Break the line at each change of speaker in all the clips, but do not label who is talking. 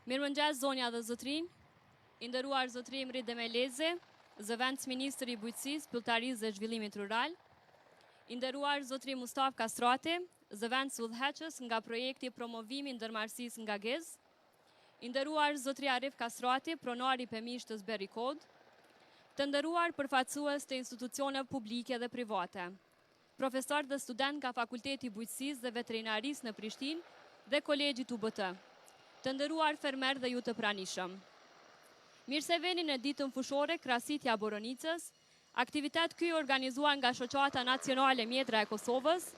Mirëmëngjes zonja dhe zotrinj, i nderuar zotri Imri Demeleze, zëvendës ministri i bujqësisë, pylltarisë dhe zhvillimit rural, i nderuar zotri Mustaf Kastrati, zëvendës udhëheqës nga projekti promovimi ndërmarrësisë nga GEZ, i nderuar zotri Arif Kastrati, pronari i pemishtës Kode, të nderuar përfaqësues të institucione publike dhe private, profesor dhe student nga Fakulteti i Bujqësisë dhe Veterinarisë në Prishtinë dhe Kolegjit UBT, të nderuar fermer dhe ju të pranishëm. Mirë se veni në ditën fushore Krasitja boronicës, aktivitet ky organizuar nga Shoqata Nacionale Mjedra e Kosovës,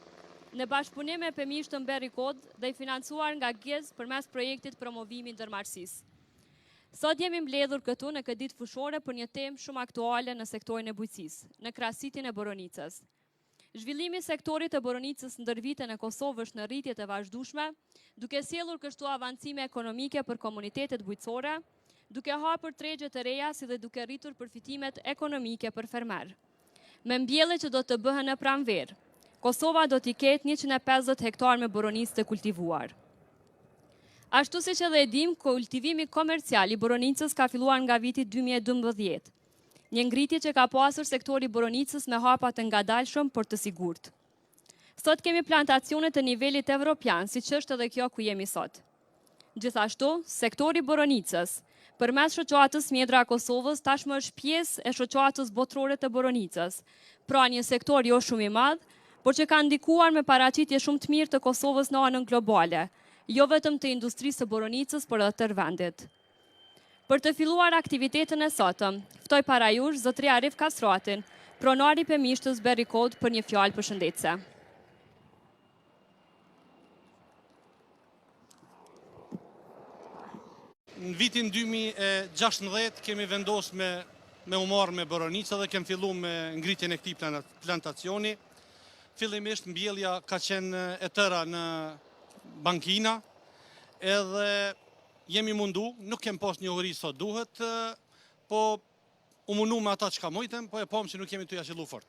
në bashkëpunim me pemishtën Kode dhe i financuar nga GEZ përmes projektit promovimi ndërmarrësisë. Sot jemi mbledhur këtu në këtë ditë fushore për një temë shumë aktuale në sektorin e bujqësisë, në krasitjen e boronicës. Zhvillimi i sektorit të boronicës ndër vite në Kosovë është në rritje të vazhdueshme, duke sjellur kështu avancime ekonomike për komunitetet bujqësore, duke hapur tregje të reja si dhe duke rritur përfitimet ekonomike për fermer. Me mbjellje që do të bëhen në pranverë, Kosova do t'i ketë 150 hektar me boronicë të kultivuar. Ashtu si që dhe dim, kultivimi komercial i boronicës ka filluar nga viti 2012, një ngritje që ka pasur sektori boronicës me hapa të ngadalshëm por të sigurt. Sot kemi plantacione të nivelit evropian, si që është edhe kjo ku jemi sot. Gjithashtu, sektori boronicës, përmes Shoqatës Mjedra Kosovës, tashmë është pjesë e Shoqatës Botërore të Boronicës, pra një sektor jo shumë i madh, por që ka ndikuar me paraqitje shumë të mirë të Kosovës në anën globale, jo vetëm të industrisë së boronicës, por edhe të vendit. Për të filluar aktivitetën e sotëm, ftoj para jush zotri Arif Kastratin, pronari i pemishtës Kode për një fjalë përshëndetëse.
Në vitin 2016 kemi vendosur me u marrë me boronicë dhe kemi filluar me ngritjen e këtij plantacioni. Fillimisht mbjellja ka qenë e tëra në bankina, edhe jemi mundu, nuk kem pas një uri sa duhet, po u mundu me ata që ka mujtem, po e pam që nuk kemi të jashillu fort.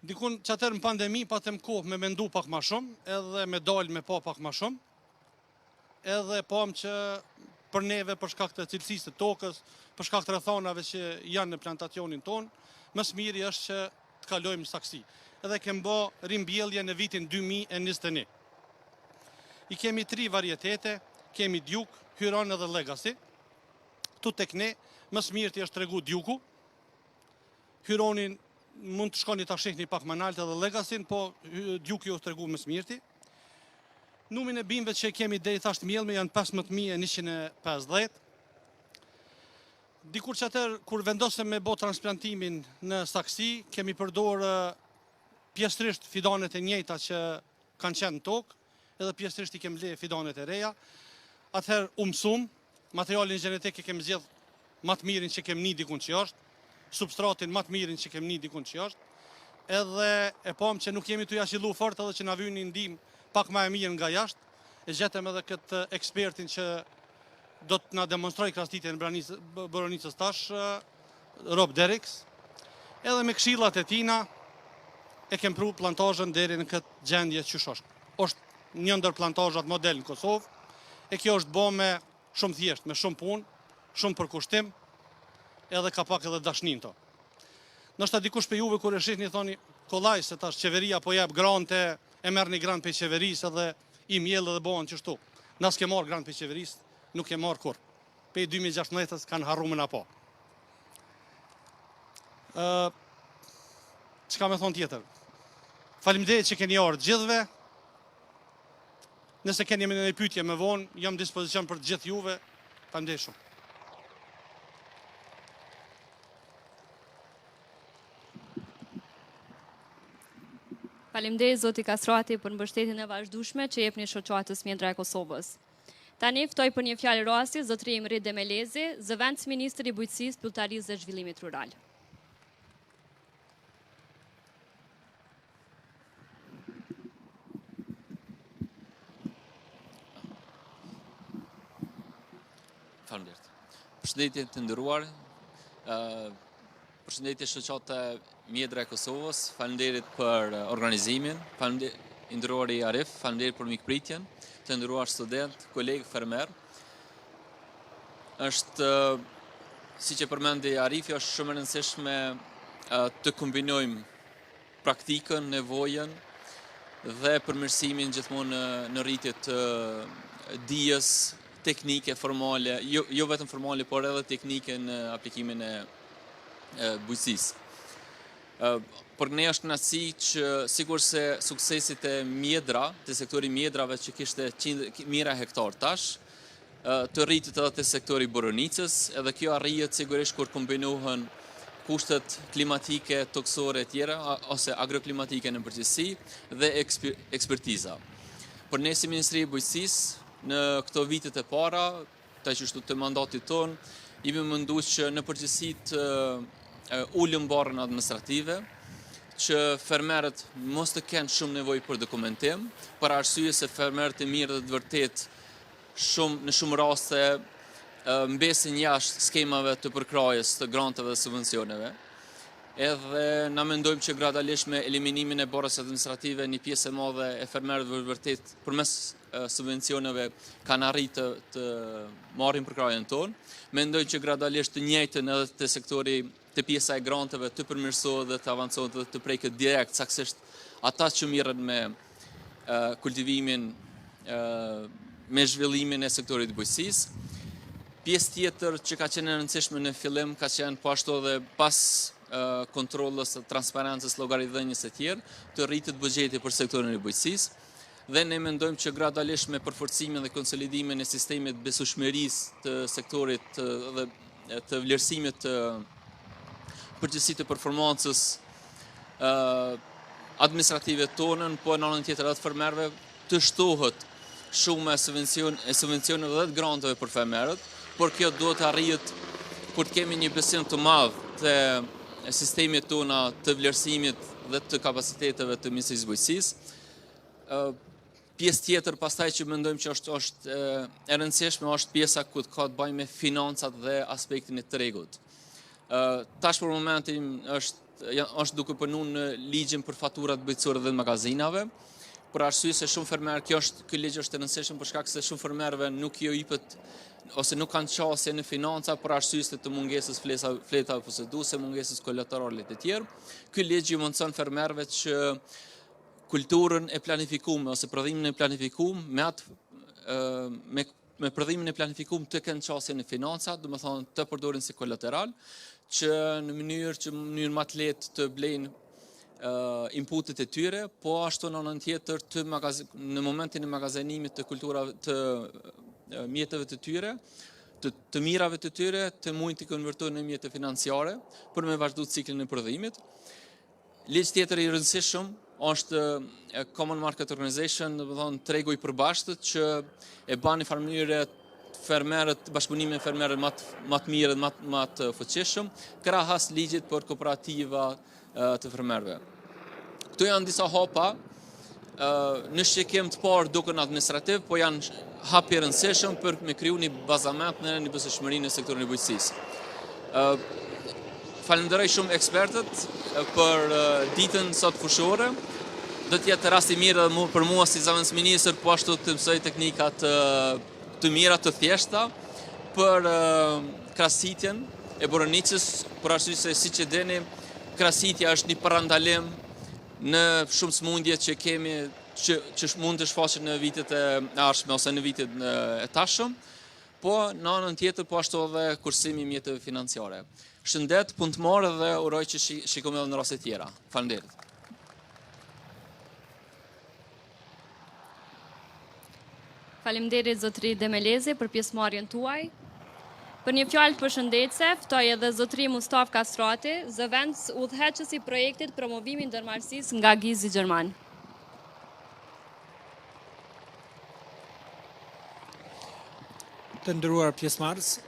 Dikun që atër në pandemi, patëm kohë me mendu pak ma shumë, edhe me dalë me pa pak ma shumë, edhe pam që për neve, për shkak të cilësisë të tokës, për shkak të rrethanave që janë në plantacionin tonë, më së miri është që të kalojmë saksi. Edhe kem bë rimbjellje në vitin 2021. I kemi 3 varietete, kemi djuk, hyron edhe legacy. Tu tek ne, më së miri është tregu djuku. Hyronin mund të shkoni ta shihni pak më lart edhe legacyn, po djuku është tregu më së miri. Numrin e bimëve që kemi deri tash mjellme janë 15.150. Dikur që atër, kur vendosëm me bo transplantimin në saksi, kemi përdor pjesërisht fidanet e njëjta që kanë qenë në tokë, edhe pjesërisht i kemi le fidanet e reja. Atëherë mësum, materialin gjenetik e kemi zgjedh më të mirin që kemi një dikun që është, substratin më të mirin që kemi një dikun që është, edhe e pam që nuk jemi të jashillu fort edhe që na vjen një ndihmë pak më e mirë nga jashtë, e gjetëm edhe këtë ekspertin që do të na demonstroj krasitjen e boronicës tash, Rob Derricks, edhe me këshillat e tina e kem pru plantazhën deri në këtë gjendje që është. Është një ndër plantazhat model në Kosovë, e kjo është bo me shumë thjesht, me shumë punë, shumë përkushtim, edhe ka pak edhe dashnin to. Nështë dikush për juve kur e shihni thoni, kollaj se tash qeveria po jep grante, e merr një grant për qeverisë edhe i mjellë edhe bohen qështu. Nas ke marrë grant për qeverisë, nuk e marrë kur. Pe 2016 kanë harrumen apo. Çka me thonë tjetër? Faleminderit që keni ardhur gjithëve. Nëse keni një pyetje më vonë, jam në dispozicion për të gjithë juve. Faleminderit shumë.
Faleminderit zoti Kastrati për mbështetjen e vazhdueshme që jepni Shoqatës Mjedra e Kosovës. Tani ftoj për një fjalë rasti zotri Imri Demeleze, zëvendës ministri i bujqësisë, pylltarisë dhe zhvillimit rural.
Faleminderit. Përshëndetje të nderuar. Përshëndetje Shoqata Mjedra e Kosovës. Faleminderit për organizimin. Faleminderit i nderuari Arif, faleminderit për mikpritjen. Të nderuar student, kolegë, fermer. është, si që përmendi Arifi, është shumë e rëndësishme të kombinojmë praktikën, nevojën dhe përmirësimin gjithmonë në rritje të dijes teknike, formale, jo vetëm formale, por edhe teknike në aplikimin e bujqësisë. Për ne është kënaqësi që sikur se suksesit e Mjedra, të sektori Mjedrave që kishte mijëra hektar tash, të rritet edhe të sektori boronicës, edhe kjo arrihet sigurisht kur kombinohen kushtet klimatike, toksore e tjera, ose agroklimatike në përgjithësi, dhe ekspertiza. Për ne si Ministri e Bujqësisë, në këto vitet e para, të mandatit tonë, jemi menduar që në përgjithësi të ulëm barrën administrative, që fermerët mos të kenë shumë nevojë për dokumentim, për arsye se fermerët e mirë dhe të vërtet në shumë raste mbesin jashtë skemave të përkrajës të granteve dhe subvencioneve. Edhe na mendojmë që gradualisht me eliminimin e barrës administrative një pjesë e madhe e fermerëve vërtet përmes subvencioneve kanë arritë të marrin përkrajën tonë. Mendojmë që gradualisht të njëjtën edhe të sektori të pjesa e granteve të përmirësohet dhe të avancohet dhe të preket direkt, saktësisht ata që mirën me kultivimin, me zhvillimin e sektorit të bujqësisë. Pjesë tjetër që ka qenë e rëndësishme në fillim ka qenë po ashtu edhe pas kontrollës, transparencës, llogaridhënies e tjerë, të rritet buxheti për sektorin e bujqësisë. Dhe ne mendojmë që gradualisht me përforcimin dhe konsolidimin e sistemit besueshmërisë të sektorit dhe të vlerësimit të përgjithësi të performancës administrative tonën, po në anën tjetër edhe fermerëve të shtohet shumë e subvencioneve dhe të granteve për fermerët, por kjo duhet të arrihet kur të kemi një besim të madh të sistemit tona të vlerësimit dhe të kapaciteteve të Ministrisë së Bujqësisë. Pjesë tjetër pastaj që mendojmë që është e rëndësishme është pjesa ku ka të bëjë me financat dhe aspektin e tregut. Tash për momentin është duke punuar në ligjin për faturat bujqësore dhe magazinave, për arsye se shumë fermerë, ky ligj është e rëndësishëm për shkak se shumë fermerëve nuk jo jepet ose nuk kanë qasje në financa për arsye se të mungesës fleta poseduese, mungesës kolaterale të tjerë. Ky ligj i mundson fermerëve që kulturën e planifikuar ose prodhimin e planifikuar me prodhimin e planifikuar të kenë qasje në financa, do të thonë të përdorin si kolateral, që në mënyrë më të lehtë të blejnë inputet e tyre, po ashtu në anën tjetër në momentin e magazinimit të kulturave të mjeteve të tyre, të mirave të tyre, të mund të konvertojnë në mjete financiare për me vazhdu ciklin e prodhimit. Ligj tjetër i rëndësishëm është Common Market Organization, do të thonë tregu i përbashkët që e bën në mënyrë fermerët, bashkëpunimin e fermerëve më të mirë dhe më të fuqishëm, krahas ligjit për kooperativa të fermerëve. Këto janë disa hapa, në shikim të parë duken administrativ, po janë hapje rëndësishëm për me kriju një bazament në një besueshmërinë në sektorin e bujqësisë. Falenderoj shumë ekspertët për ditën sot fushore. Do të jetë rasti mirë edhe për mua si zëvendësministër, po ashtu të mësoj teknika të mira të thjeshta për krasitjen e boronicës, për arsye se siç e dini, krasitja është një parandalim në shumë sëmundje që kemi që mund të shfaqen në vitet e ardhshme ose në vitet e tashëm, po në anën tjetër po ashtu edhe kursimi i mjeteve financiare. Shëndet, punë të mirë dhe uroj që shikojmë edhe në raste tjera. Faleminderit.
Faleminderit zotëri Demelezi për pjesëmarrjen tuaj. Për një fjalë përshëndetse, ftoj edhe zotëri Mustaf Kastrati, zëvendës udhëheqës i projektit promovimi ndërmarrësisë nga Gizi Gjerman.
Të nderuar pjesëmarrës,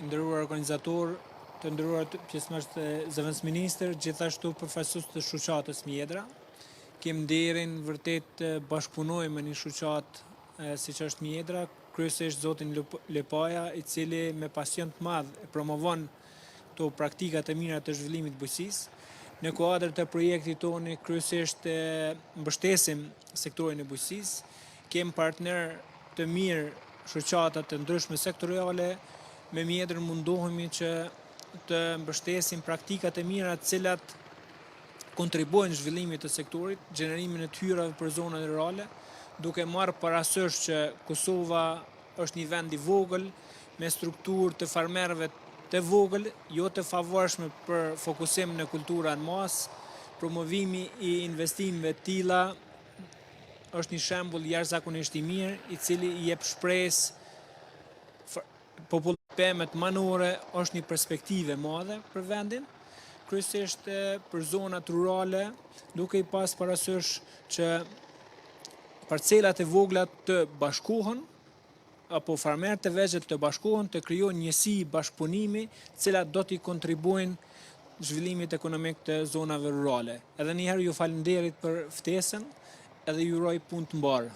nderuar organizator, të nderuar pjesëmarrës të zëvendësministër, gjithashtu përfaqësues të Shoqatës Mjedra. Kem nderin vërtet bashkëpunojmë me një shoqatë siç është Mjedra, kryesisht zotin Lepaja, i cili me pasion të madh promovon këto praktika të mira të zhvillimit të bujqësisë. Në kuadër të projektit tonë kryesisht mbështesim sektorin e bujqësisë. Kem partner të mirë shoqata të ndryshme sektoriale, me Mjedrën mundohemi që të mbështesim praktikat e mira të cilat kontribuojnë zhvillimit të sektorit, gjenerimin e të hyrave për zonat rurale, duke marrë parasysh që Kosova është një vend i vogël, me strukturë të farmerëve të vogël, jo të favorshme për fokusim në kultura në mas. Promovimi i investimeve të tilla është një shembull jashtëzakonisht i mirë, i cili i jep shpresë popullit pemet manore, është një perspektive madhe për vendin, kryesisht për zonat rurale, duke i pas parasysh që parcelat e vogla të bashkohen, apo farmerët e vegjël të bashkohen, të krijojnë njësi bashkëpunimi, cilat do t'i kontribuojnë zhvillimit ekonomik të zonave rurale. Edhe njëherë ju falenderit për ftesën, edhe ju uroj punë të mbarë.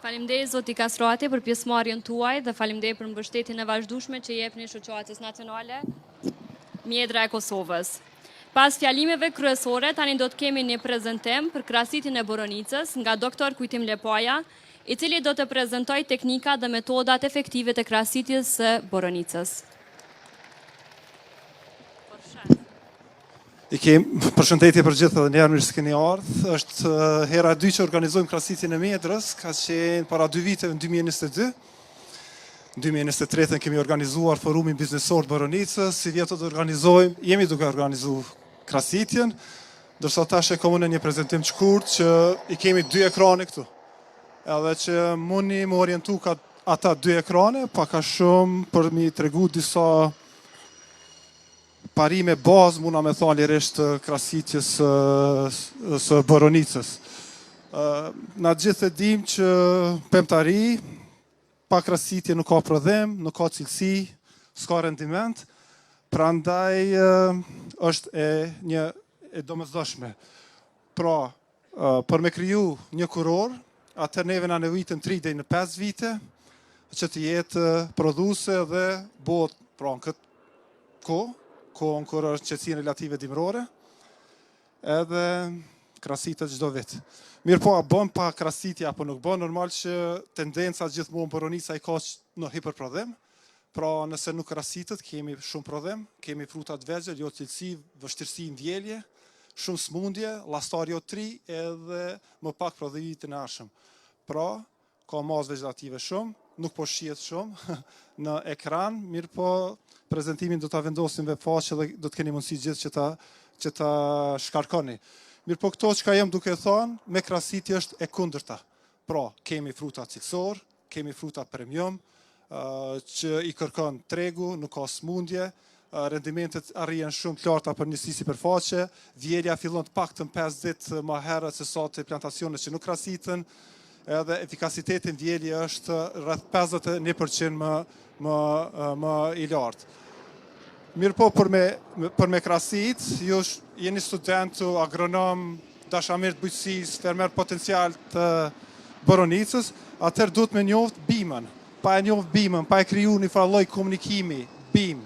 Faleminderit zoti Kastrati për pjesëmarrjen tuaj dhe faleminderit për mbështetjen e vazhdueshme që jepni Shoqatës Nacionale Mjedra e Kosovës. Pas fjalimeve kryesore, tani do të kemi një prezantim për krasitjen e boronicës nga doktor Kujtim Lepaja, i cili do të prezantojë teknika dhe metodat efektive të krasitjes së boronicës.
Përshëndetje për gjithë dhe njerë mirë s'keni ardhë. Është hera e 2 që organizojmë krasitjen e Mjedrës, ka qenë para 2 vite në 2022. Në 2023 kemi organizuar forumin biznesor të Boronicës, si vjetë të organizojmë, jemi duke organizu krasitjen, dërsa tash e komunë një prezentim të shkurt që i kemi 2 ekrane këtu. Edhe që mundi më orientu ka ata 2 ekrane, pa ka shumë për mi tregu disa parime bazë, muna me thonë lirisht krasitjes së Boronicës. Na gjithë e dim që pemtari, pa krasitje nuk ka prodhem, nuk ka cilësi, s'ka rendiment, prandaj është e domosdoshme. Pra, për me kriju një kuror, atër neve na nevojitën 3 deri në 5 vite, që të jetë prodhuese dhe bot, pra në këtë kohën kur është qetësia relative dimrore, edhe krasitet çdo vit. Mirë po, a bën pa krasitje apo nuk bën, normal që tendenca gjithmonë Boronica i ka në hiperprodhem, pra nëse nuk krasitet, kemi shumë prodhem, kemi fruta të vegjël, jo cilësi, vështirësi në ndjelje, shumë smundje, llastari jo tri, edhe më pak prodhimi të nashëm. Pra, ka masë vegetative shumë, nuk po shihet shumë në ekran, mirë po prezentimin do ta vendosim me faqe dhe do të keni mundësi gjithë që ta shkarkoni. Mirë po këto që ka jem duke thonë, me krasitje është e kundërta. Pra, kemi fruta cilësor, kemi fruta premium, që i kërkon tregu, nuk ka smundje, rendimentet arrijen shumë të larta për njësi sipërfaqe, vjelja fillon të paktën 5 ditë më herët se sa të plantacionet që nuk krasiten, edhe efikasitetin vjelje është rreth 51% më i lartë. Mirë po për me krasit, ju jeni studentu, agronom, dashamir të bujqësisë, fermer potencial të Boronicës, atër duhet me njoft bimën. Pa e njoft bimën, pa e kriju një farë lloj komunikimi, bim,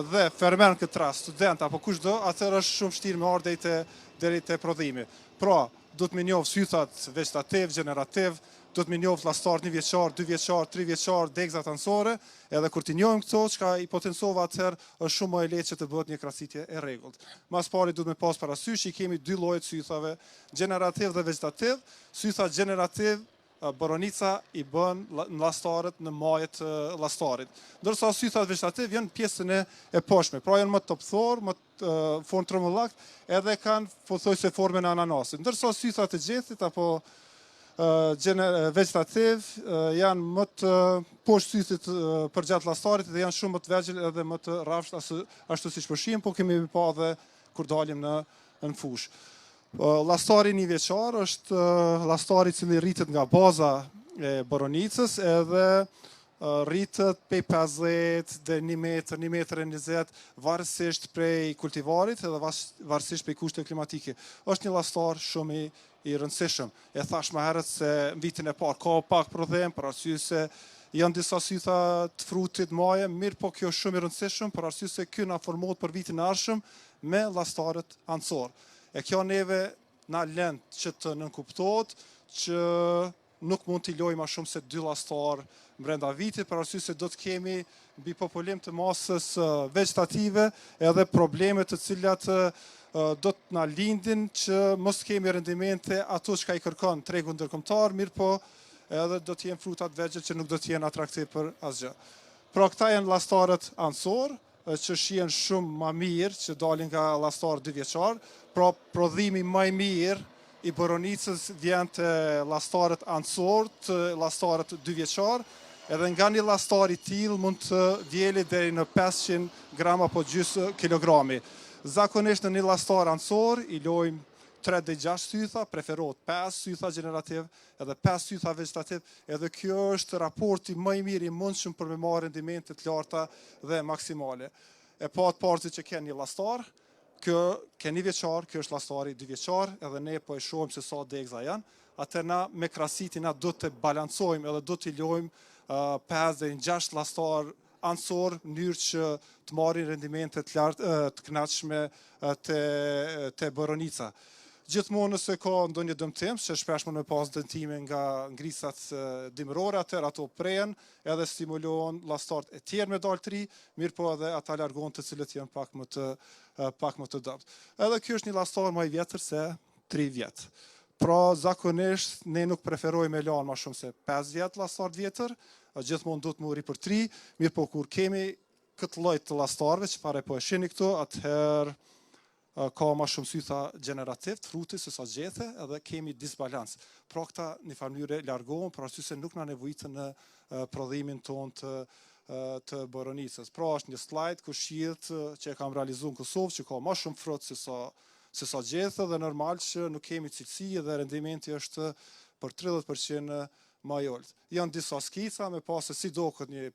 dhe fermer në këtë rast, student apo kushdo, atër është shumë vështirë me ardhe deri te prodhimi. Pra, duhet me njoft sythat vegetativ, generativ, duhet me njoft llastart 1 vjeçar, 2 vjeçar, 3 vjeçar, degzat anësore, edhe kur t'i njohim këto, çka i potencova atëherë, është shumë më e lehtë që të bëhet një krasitje e rregullt. Mas pari duhet me pas parasysh që i kemi 2 lloje të sythave, generativ dhe vegetativ. Sytha generativ, Boronica i bën në llastaret, në majet llastarit. Ndërsa sythat vegetativ janë pjesën e poshtme, pra janë më të topthor, më të formë trembullakt, edhe kanë pothuajse formën e ananasit. Ndërsa sythat e gjethit apo vegetativ janë më të poshtë sythit për gjatë llastarit dhe janë shumë më të vegjël edhe më të rrafsht ashtu siç po shihim, po kemi pa edhe kur dalim në fushë. Llastari 1 vjeçar është llastari i cili rritet nga baza e Boronicës edhe rritet prej 50 deri 1 metër, 1 metër e 20, varësisht prej kultivarit edhe varësisht prej kushteve klimatike. Është një llastar shumë i rëndësishëm. E thash më herët se në vitin e parë ka pak prodhem, për arsye se Janë disa sytha të frutit maje, mirë po kjo është shumë i rëndësishëm, për arsye se ky na formohet për vitin e ardhshëm me llastarët anësor. E kjo neve na lën që të nënkuptohet që nuk mund t'i lojë ma shumë se 2 llastar brenda vitit, për arsye se do të kemi mbi popullim të masës vegetative edhe probleme të cilat do të na lindin që mos kemi rendimente ato që ka i kërkon tregu ndërkombëtar, mirë po edhe do t'jenë frutat vegjël që nuk do t'jenë atraktiv për asgjë. Pra këta janë llastarët anësor, që shihen shumë ma mirë, që dalin nga llastar 2 vjeçar, pra prodhimi më i mirë i boronicës vjen të llastarët anësor, të llastarët 2 vjeçar, edhe nga një llastar i tillë mund të vjeli deri në 500 gram apo gjys kilogrami. Zakonisht në një llastar anësor i lojmë 3 deri 6 sytha, preferohet 5 sytha generativ edhe 5 sytha vegetativ, edhe kjo është raporti më i mirë i mundshëm për me marrë rendimente të larta dhe maksimale. E pa të parë që ke një llastar, kjo ke 1 vjeçar, kjo është llastari 2 vjeçar, edhe ne po e shohim se sa degza janë, atë na me krasitjen na do të balancojmë edhe do t'i lojmë 5 deri 6 llastar anësor në mënyrë që të marrin rendimente të lartë të kënaqshme te boronica. Gjithmonë nëse ka ndonjë dëmtim, se shpesh mund me pas dëmtime nga ngrisat dimërore, atëherë ato prehen edhe stimulohen llastarët e tjerë me dalë të ri, mirë po edhe ata largohen të cilët janë pak më të dobët. Edhe ky është një llastar më i vjetër se 3 vjet. Pra zakonisht ne nuk preferojmë me lanë më shumë se 5 vjet llastar të vjetër, gjithmonë duhet më ri për 3, mirë po kur kemi këtë lloj të llastarëve, çfarë po e shihni këtu, atëherë ka ma shumë sytha generativ të frutit se sa gjethe edhe kemi disbalans. Pra këta një farë mënyre largohen për arsye se nuk na nevojitën në prodhimin ton të boronicës. Pra është një slajd ku shihet që e kam realizuar në Kosovë që ka ma shumë frut se sa gjethe dhe normal që nuk kemi cilësi dhe rendimenti është për 30% më i ulët. Janë disa skica me pas se si duket një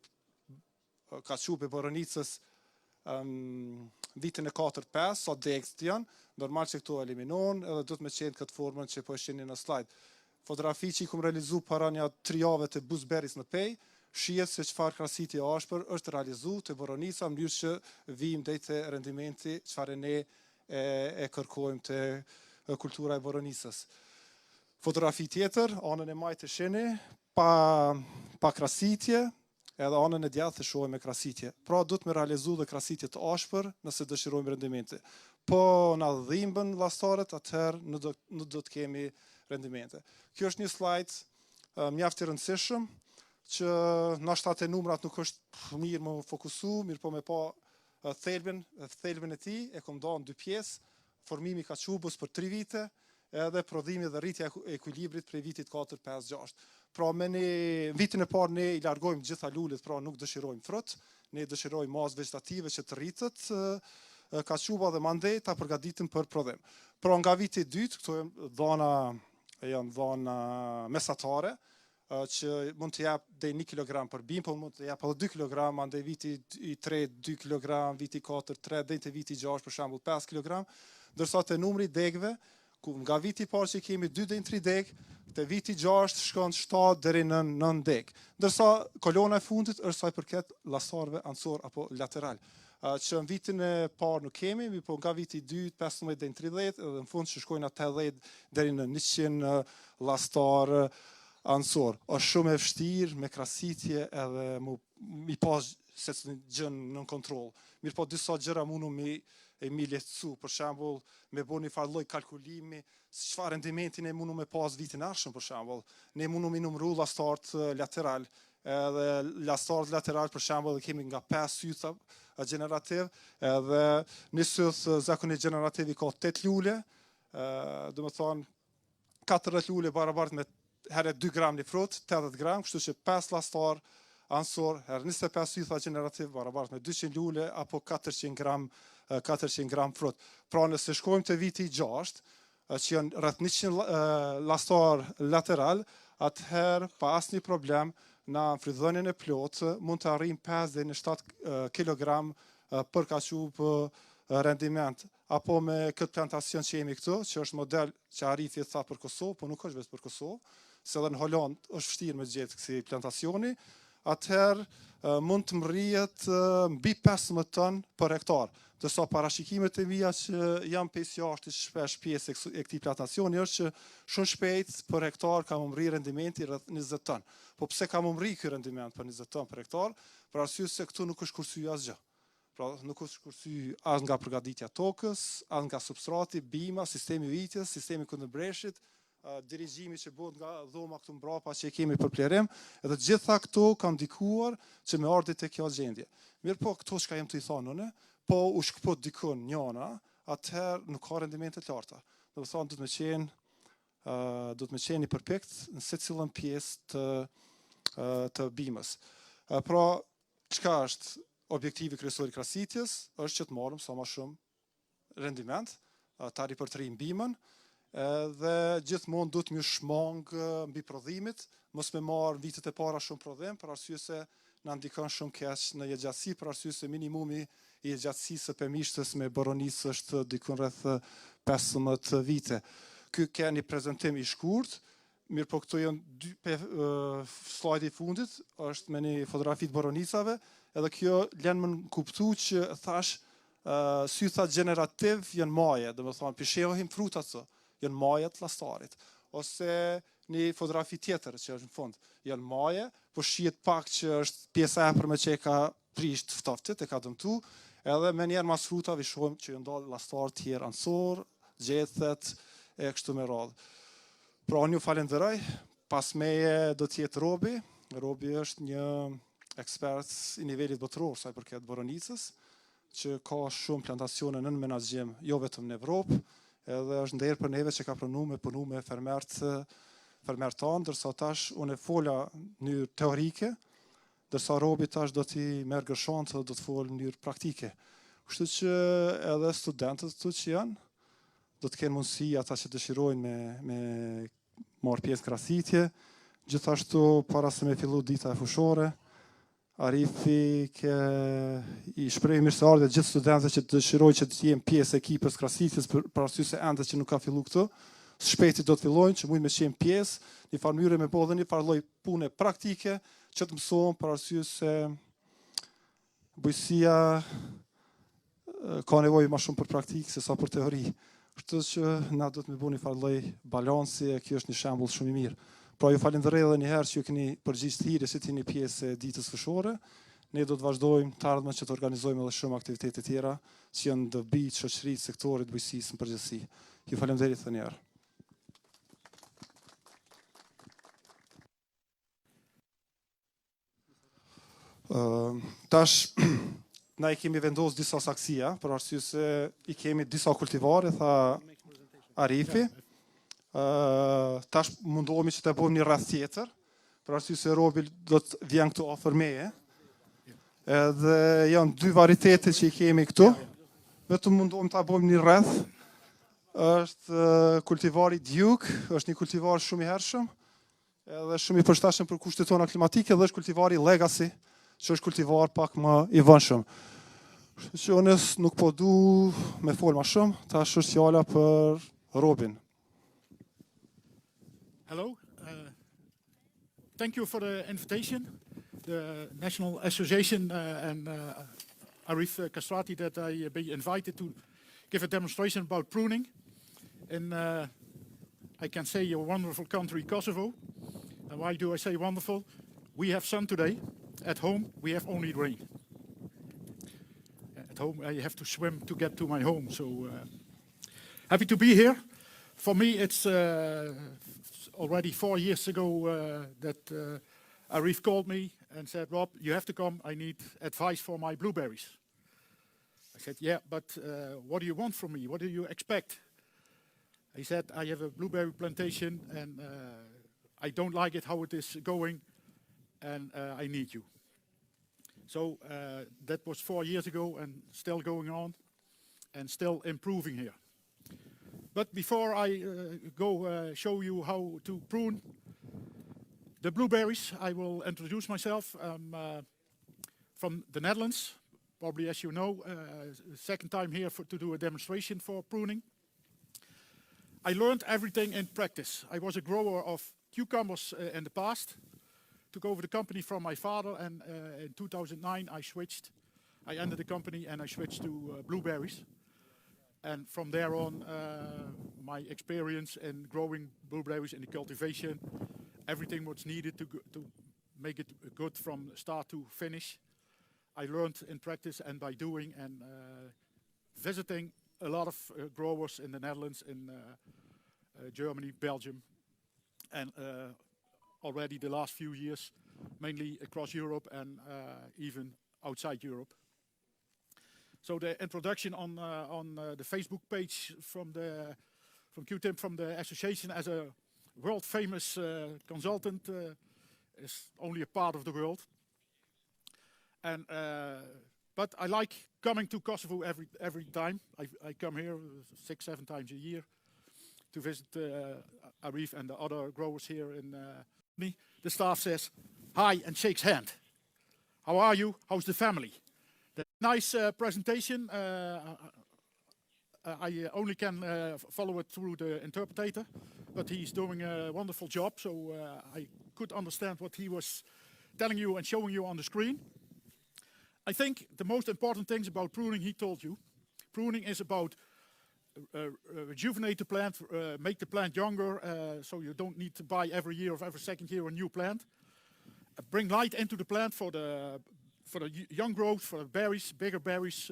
kaçup e boronicës vitin e 4-5, sa degës janë, normal që këto eliminohen edhe do të me qenë këtë formën që po e shihni në slajd. Fotografi që i kum realizu para një 3 jave të buzberis në pej, shihet se çfarë krasitje ashpër është realizu të boronica në mënyrë që vijmë deri te rendimenti çfarë ne e kërkojmë te kultura e boronicës. Fotografi tjetër, anën e majtë e shihni, pa krasitje, edhe anën e djathtë e shohim me krasitje. Pra do të me realizu dhe krasitje të ashpër nëse dëshirojmë rendimente. Po na dhimbën llastaret, atëherë nuk do të kemi rendimente. Kjo është një slajd mjaft i rëndësishëm që ndoshta te numrat nuk është mirë më fokusu, mirë po me pa thelbin e tij e kam dhënë në 2 pjesë, formimi i kaçubës për 3 vite, edhe prodhimi dhe rritja e ekuilibrit prej vitit 4, 5, 6. Pra me vitin e parë ne i largojmë gjitha lulet, pra nuk dëshirojmë frut, ne dëshirojmë masë vegetative që të rritët kaçuba dhe mandej ta përgatitëm për prodhim. Pra nga viti i dytë, këto janë dhana mesatare, që mund të jap deri 1 kg për bim, po mund të jap edhe 2 kg, mandej viti i 3 2 kg, viti i 4 3, deri te viti i 6 për shembull 5 kg, ndërsa te numri degëve, ku nga viti i parë që kemi 2 deri 3 degë, te viti 6 shkon 7 deri në 9 degë. Ndërsa kolona e fundit është sa i përket llastarëve anësor apo lateral, që në vitin e parë nuk kemi, po nga viti i dytë 15 deri në 30 edhe në fund që shkojnë 80 deri në 100 llastar anësor. Është shumë e vështirë me krasitje edhe mi pas se të gjën në kontroll. Mirë po disa gjëra mundu mi lehtësu, për shembull me bo një farë lloj kalkulimi, si çfarë rendimenti ne mundu me pas vitin e ardhshëm për shembull. Ne mundu mi numëru llastarët lateral, edhe llastarët lateral për shembull kemi nga 5 sytha generativ, edhe një syth zakonisht generativ i ka 8 lule, do të thonë 40 lule barabartë me herë 2 gram një frut, 80 gram, kështu që 5 llastar anësor herë 25 sytha generativ barabartë me 200 lule apo 400 gram frut. Pra nëse shkojmë te viti i 6, që janë rreth 100 llastar lateral, atëherë pa asnjë problem na frydhënien e plotë mund të arrijmë 5 deri në 7 kg për kaçub rendiment. Apo me këtë plantacion që jemi këtu, që është model që arriti për Kosovë, po nuk është vetëm për Kosovë, se edhe në Holland është vështirë me gjetë kësi plantacioni. atëherë mund të mrrihet mbi 15 ton për hektar. Dërsa parashikimet e mia që jam pesjashtë shpesh pjesë e këtij plantacioni është që shumë shpejt për hektar kam mrri rendimenti rreth 20 ton. Po pse kam mrri ky rendiment për 20 ton për hektar? Për arsye se këtu nuk është kursyer asgjë. Pra nuk është kursyer as nga përgatitja tokës, as nga substrati, bima, sistemi ujitjes, sistemi kundërbreshit, dirigjimi që bëhet nga dhoma këtu mbrapa që e kemi për plerim, edhe gjitha këto kanë ndikuar që me ardhi tek kjo gjendje. Mirë po, këto çka jam të i thonë unë, po u shkëput dikun njëna, atëherë nuk ka rendimente të larta. Do të thonë do të më qenë i përpjekt në secilën pjesë të bimës. Pra, çka është objektivi kryesor i krasitjes? Është që të marrim sa më shumë rendiment, ta ripërtërim bimën, dhe gjithmonë duhet më shmang mbi prodhimit, mos me marr vitet e para shumë prodhim, për arsye se na ndikon shumë keq në jetëgjatësi, për arsye se minimumi i jetëgjatësisë së pemishtës me boronicë është diku rreth 15 vite. Ky ka një prezantim i shkurt, mirë po këto janë slajdi i fundit, është me një fotografi të boronicave, edhe kjo lën më kuptu që thash sytha generativ janë maje, domethënë pisheohim frutat së, janë maje të llastarit, ose një fotografi tjetër që është në fund, janë maje, po shihet pak që është pjesa e përme që e ka prisht ftoftit, e ka dëmtu, edhe me njerë mas frutave shohim që janë dalë llastar tjerë ansor, gjethet, e kështu me radhë. Pra unë ju falenderoj, pas meje do t'jetë Robi. Robi është një ekspert i nivelit botëror sa i përket boronicës, që ka shumë plantacione në menaxhim, jo vetëm në Evropë, edhe është ndërë për neve që ka punu me fermerët tanë, dërsa tash unë e fola në mënyrë teorike, dërsa Robi tash do t'i merë gërshantë dhe do t'folë në mënyrë praktike. Kështu që edhe studentët të që janë, do të kenë mundësi ata që dëshirojnë me marrë pjesë krasitje. Gjithashtu, para se me fillu dita e fushore, Arifi i shpreh mirëseardhje gjithë studentëve që dëshirojnë që të jenë pjesë e ekipës krasitjes për arsye se ende që nuk ka fillu këtu. Së shpejti do të fillojnë që mund me qenë pjesë, një farë mënyre me bodhe një farë lloj pune praktike që të mësohen për arsye se bujësia ka nevojë më shumë për praktikë se sa për teori. Kështu që na do të më bëni një farë lloj balansi e kjo është një shembull shumë i mirë. Pra ju falenderoj edhe një herë që ju keni përgjigjë të hire si të jeni pjesë e ditës fushore. Ne do të vazhdojmë të ardhmen që të organizojmë edhe shumë aktivitete tjera që janë dobi të shoqërisë, sektorit, bujqësisë në përgjithësi. Ju falenderoj edhe një herë. Tash na i kemi vendosur disa saksia, për arsye se i kemi disa kultivare, tha Arifi. Tash mundohemi që të bëjmë një rreth tjetër, për arsye se Robi do të vjen këtu afër meje. Edhe janë dy varietete që i kemi këtu. Vetëm mundohemi ta bëjmë një rreth. Është kultivari Duke, është një kultivar shumë i hershëm, edhe shumë i përshtatshëm për kushtet tona klimatike, dhe është kultivari Legacy, që është kultivar pak më i vëndshëm. Që unë nuk po du me fol më shumë, tash është fjala për Robin.
Hello, thank you for the invitation, the National Association and Arif Kastrati that I be invited to give a demonstration about pruning in, I can say, a wonderful country, Kosovo. And why do I say wonderful? We have sun today. At home, we have only rain. At home, I have to swim to get to my home. So happy to be here. For me, it's already 4 years ago that Arif called me and said, Rob, you have to come. I need advice for my blueberries. I said, yeah, but what do you want from me? What do you expect? He said, I have a blueberry plantation and I don't like it how it is going, and I need you. So that was 4 years ago and still going on and still improving here. But before I go show you how to prune the blueberries, I will introduce myself. I'm from the Netherlands, probably as you know, second time here to do a demonstration for pruning. I learned everything in practice. I was a grower of cucumbers in the past. took over the company from my father, and in 2009 I ended the company and I switched to blueberries. And from there on, my experience in growing blueberries in the cultivation, everything what's needed to make it good from start to finish, I learned in practice and by doing and visiting a lot of growers in the Netherlands, in Germany, Belgium, and already the last few years, mainly across Europe and even outside Europe. So the introduction on the Facebook page from QTIM, from the association as a world famous consultant is only a part of the world. And but I like coming to Kosovo every time. I come here 6-7 times a year to visit Arif and the other growers here in me. The staff says hi and shakes hand. How are you? How's the family? The nice presentation. I only can follow it through the interpreter, but he's doing a wonderful job, so I could understand what he was telling you and showing you on the screen. I think the most important things about pruning he told you. Pruning is about rejuvenate the plant, make the plant younger, so you don't need to buy every year or every second year a new plant. Bring light into the plant for the young growth, for the berries, bigger berries,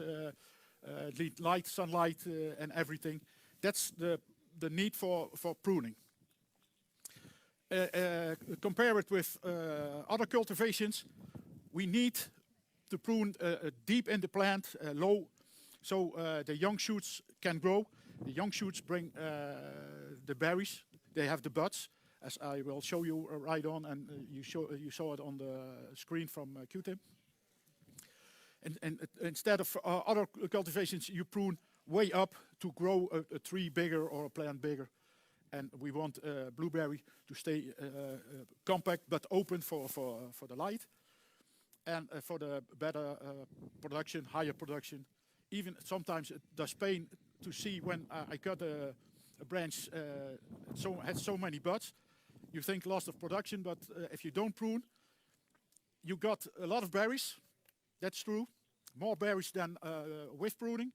need light, sunlight, and everything. That's the need for pruning. Compare it with other cultivations. We need to prune deep in the plant, low, so the young shoots can grow. The young shoots bring the berries. They have the buds, as I will show you right on, and you saw it on the screen from QTIM. And instead of other cultivations, you prune way up to grow a tree bigger or a plant bigger. And we want blueberry to stay compact but open for the light and for the better production, higher production. Even sometimes it does pain to see when I cut a branch has so many buds. You think loss of production, but if you don't prune, you got a lot of berries. That's true, more berries than with pruning,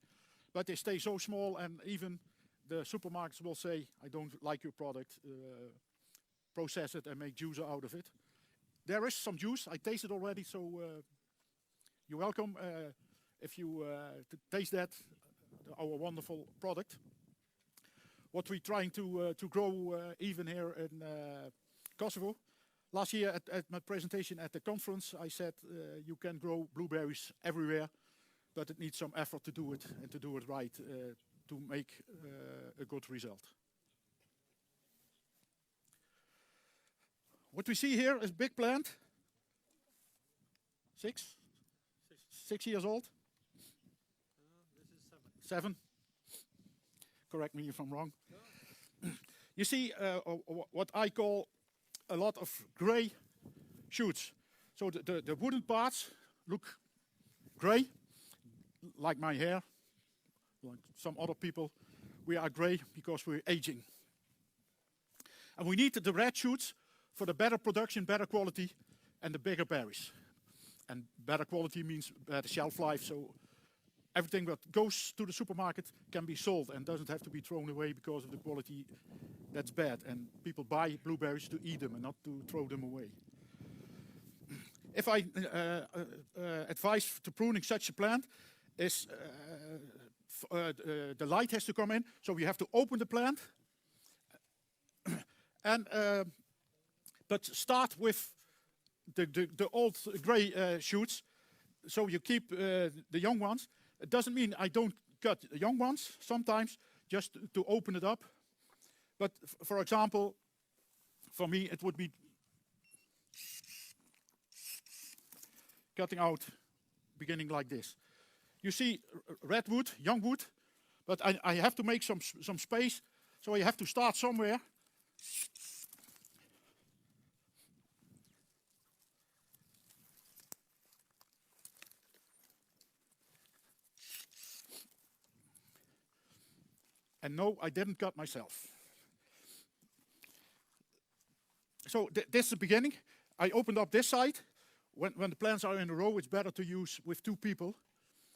but they stay so small, and even the supermarkets will say, I don't like your product, process it and make juice out of it. There is some juice, I tasted already, so you're welcome if you to taste that, our wonderful product. What we're trying to grow even here in Kosovo. Last year at my presentation at the conference, I said you can grow blueberries everywhere, but it needs some effort to do it and to do it right to make a good result. What we see here is a big plant, 6 years old.
This is
7. Correct me if I'm wrong. You see what I call a lot of gray shoots. So the wooden parts look gray, like my hair, like some other people. We are gray because we're aging. And we need the red shoots for the better production, better quality, and the bigger berries. And better quality means better shelf life, so everything that goes to the supermarket can be sold and doesn't have to be thrown away because of the quality that's bad. And people buy blueberries to eat them and not to throw them away. If I advise to pruning such a plant is the light has to come in, so you have to open the plant and but start with the old gray shoots, so you keep the young ones. It doesn't mean I don't cut the young ones, sometimes just to open it up. But for example, for me it would be cutting out beginning like this. You see red wood, young wood, but I have to make some space, so I have to start somewhere. And no, I didn't cut myself. So this is the beginning. I opened up this side. When the plants are in a row, it's better to use with 2 people,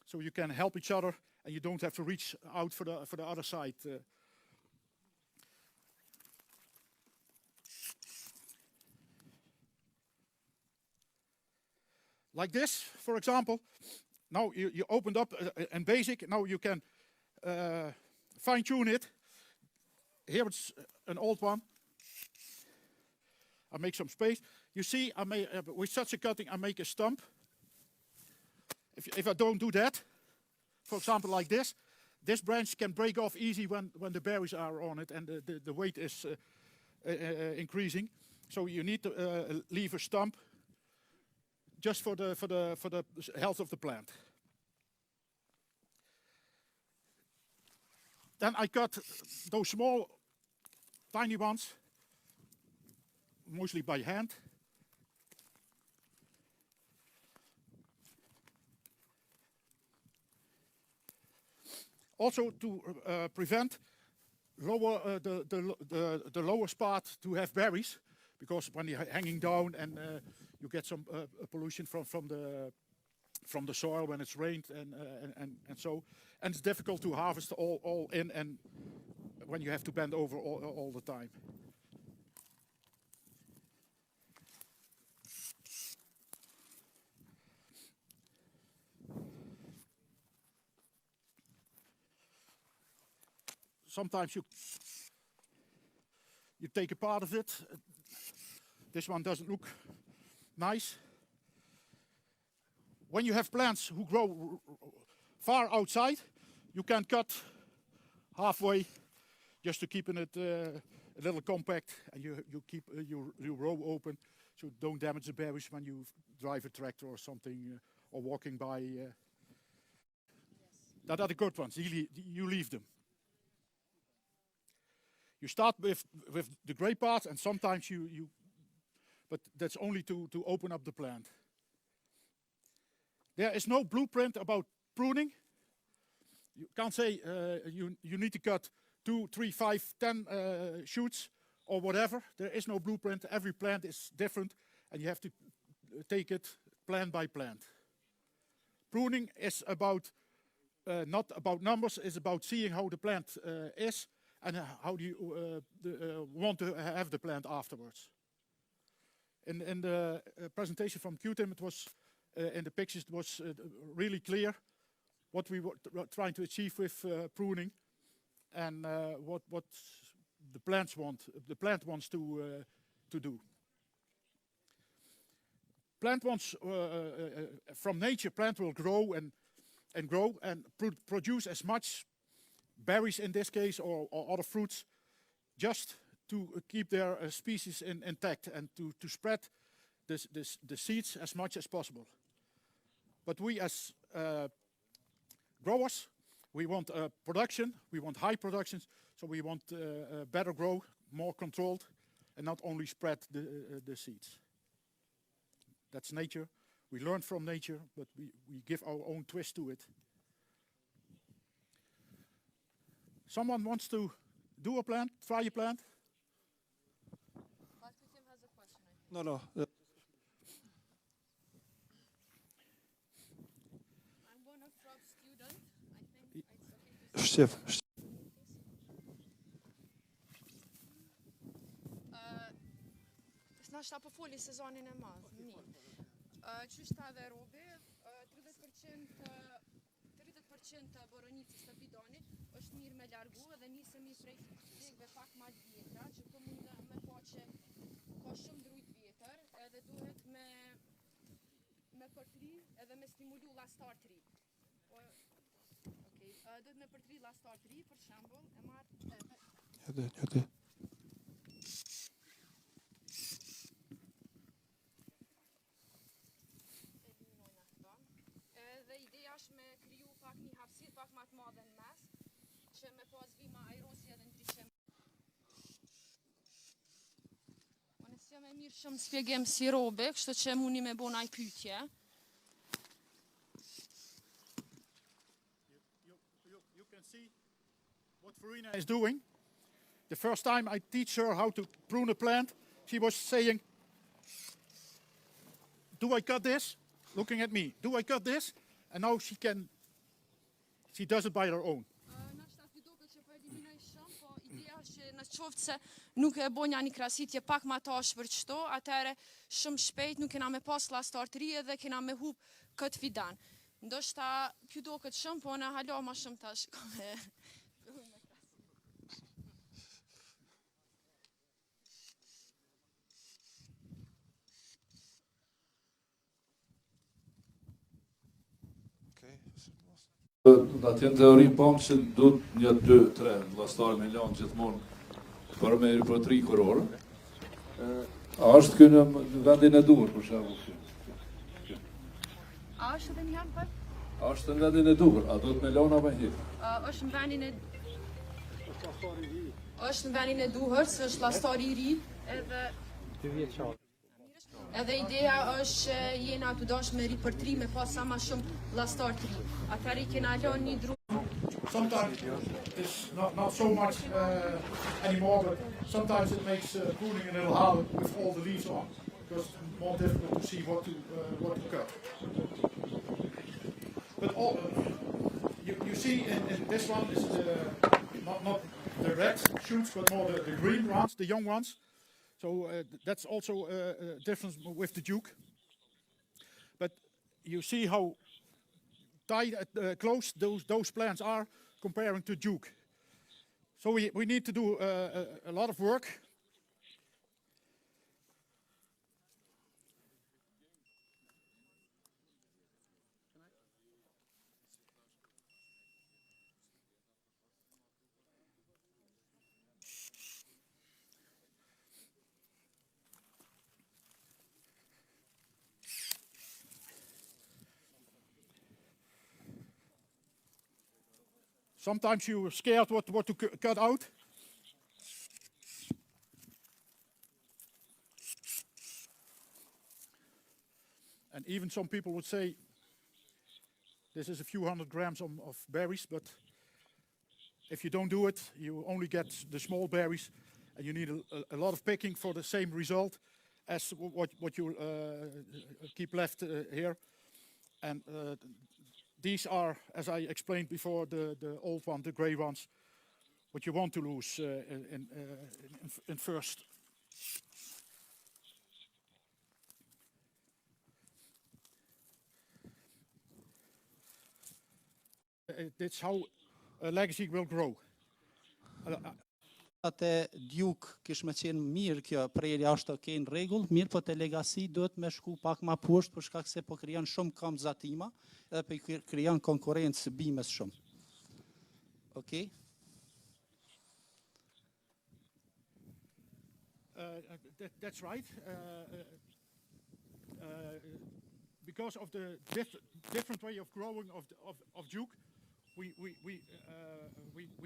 so you can help each other and you don't have to reach out for the other side. Like this, for example. Now you opened up in basic. Now you can fine-tune it. Here it's an old one. I make some space. You see, with such a cutting, I make a stump. If I don't do that, for example, like this branch can break off easy when the berries are on it and the weight is increasing. So you need to leave a stump just for the health of the plant. Then I cut those small, tiny ones, mostly by hand. Also to prevent the lower part to have berries, because when you're hanging down and you get some pollution from the soil when it's rained and so, and it's difficult to harvest all in and when you have to bend over all the time. Sometimes you take a part of it. This one doesn't look nice. When you have plants who grow far outside, you can cut halfway just to keep it a little compact, and you keep your row open so don't damage the berries when you drive a tractor or something or walking by. That are the good ones. You leave them. You start with the gray part, and sometimes but that's only to open up the plant. There is no blueprint about pruning. You can't say you need to cut 2, 3, 5, 10 shoots or whatever. There is no blueprint. Every plant is different, and you have to take it plant by plant. Pruning is about not about numbers. It's about seeing how the plant is and how do you want to have the plant afterwards. In the presentation from QTIM, it was in the pictures, it was really clear what we were trying to achieve with pruning and what the plants want. The plant wants to do. Plant wants from nature. Plant will grow and grow and produce as much berries in this case or other fruits, just to keep their species intact and to spread the seeds as much as possible. But we as growers, we want production, we want high productions, so we want better grow, more controlled, and not only spread the seeds. That's nature. We learn from nature, but we give our own twist to it. Someone wants to do a plant, try a plant?
Tim has a question, I think.
No.
I'm one of Rob's students. I think it's okay to
Chef.
S'na shta po foli sezonin e madh, mirë. Qyshta dhe robi, 30% të boronicës të bidonit është mirë me largu edhe nisemi prej degëve pak ma të vjetra, që këto mund me po që ka shumë drujt vjetër, edhe duhet me përtri edhe me stimulu lastar të ri. Duhet me përtri lastar të ri, për shembull, e marrë
Hadi.
me kriju pak një hapësirë pak ma të madhe në mes, që me pas vima ajrosi edhe ndryshim. Unë s'jam e mirë shumë spjegim si robe, kështu që muni me bon aj pyetje.
You can see what Farina is doing. The first time I teach her how to prune a plant, she was saying, do I cut this? Looking at me. Do I cut this? And now she does it by her own.
Në qoftë se nuk e bonja një krasitje pak ma tash për qëto, atëre shumë shpejt nuk kena me pas lastar të rije dhe kena me hub këtë fidan. Ndoshta pju do këtë shumë, po në halo ma shumë tash.
Në atë teorinë pam që duhet një 2-3 vllaztar me lanë gjithmonë për me për 3 kurorë. A është kjo në vendin e duhur për shembull?
A është edhe një herë për?
A është në vendin e duhur? A duhet me lanë apo një?
Është në vendin e është në vendin e duhur, se është llastari i ri, edhe ideja është jena të dosh me ri për 3 me pas sa ma shumë lastar të ri. Atëri kena lënë një dru.
Sometimes it's not so much anymore, but sometimes it makes pruning a little harder with all the leaves on, because it's more difficult to see what to cut. But all, you see in this one is not the red shoots, but more the green ones, the young ones. So that's also a difference with the Duke. But you see how tight, close those plants are comparing to Duke. So we need to do a lot of work. Sometimes you're scared what to cut out. And even some people would say this is a few hundred grams of berries, but if you don't do it, you only get the small berries, and you need a lot of picking for the same result as what you keep left here. And these are, as I explained before, the old one, the grey ones, what you want to lose in first. That's how a legacy will grow.
Te djuk kish me qenë mirë kjo prerja është okay në rregull, mirë po te legacy duhet me shku pak ma poshtë për shkak se po krijon shumë kam zatima edhe po krijon konkurrencë bimes shumë. Okay?
That's right. Because of the different way of growing of Duke, we